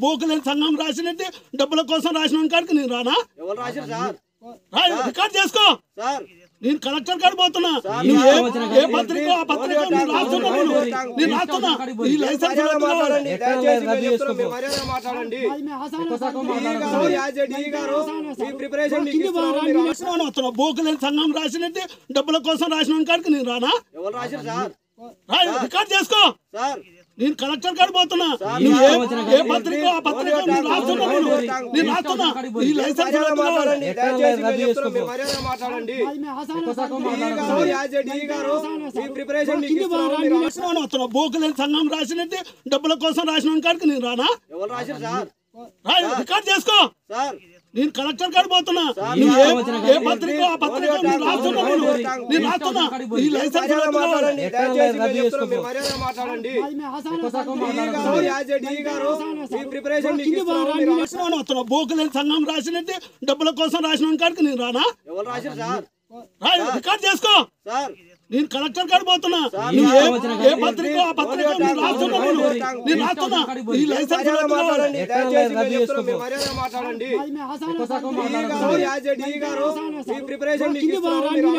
బోకులేని సంఘం రాసినట్టు డబ్బుల కోసం రాసిన కాడికి నేను రానా రికార్డ్ చేసుకో నేను కలెక్టర్ కాడ పోతున్నా ఏ పత్రిక ఆ పత్రిక రాస్తున్నా నేను రాస్తున్నా ఈ లైసెన్స్ బోకులేని సంఘం రాసినట్టు డబ్బుల కోసం రాసిన కాడికి నేను రానా రికార్డ్ చేసుకో నేను కలెక్టర్ కాడ పోతున్నా ఏ పత్రిక ఆ పత్రిక రాస్తున్నా నేను రాస్తున్నా ఈ లైసెన్స్ బోకులేని సంఘం రాసినట్టు డబ్బుల కోసం రాసిన కాడికి నేను రానా రికార్డ్ చేసుకో నేను కలెక్టర్ కాడ పోతున్నా ఏ పత్రిక ఆ పత్రిక రాస్తున్నా నేను రాస్తున్నా ఈ లైసెన్స్ బోకులేని సంఘం రాసినట్టు డబ్బుల కోసం రాసిన కాడికి నేను రానా రికార్డ్ చేసుకో నేను కలెక్టర్ కాడ పోతున్నా ఏ పత్రిక ఆ పత్రిక రాస్తున్నా నేను రాస్తున్నా ఈ లైసెన్స్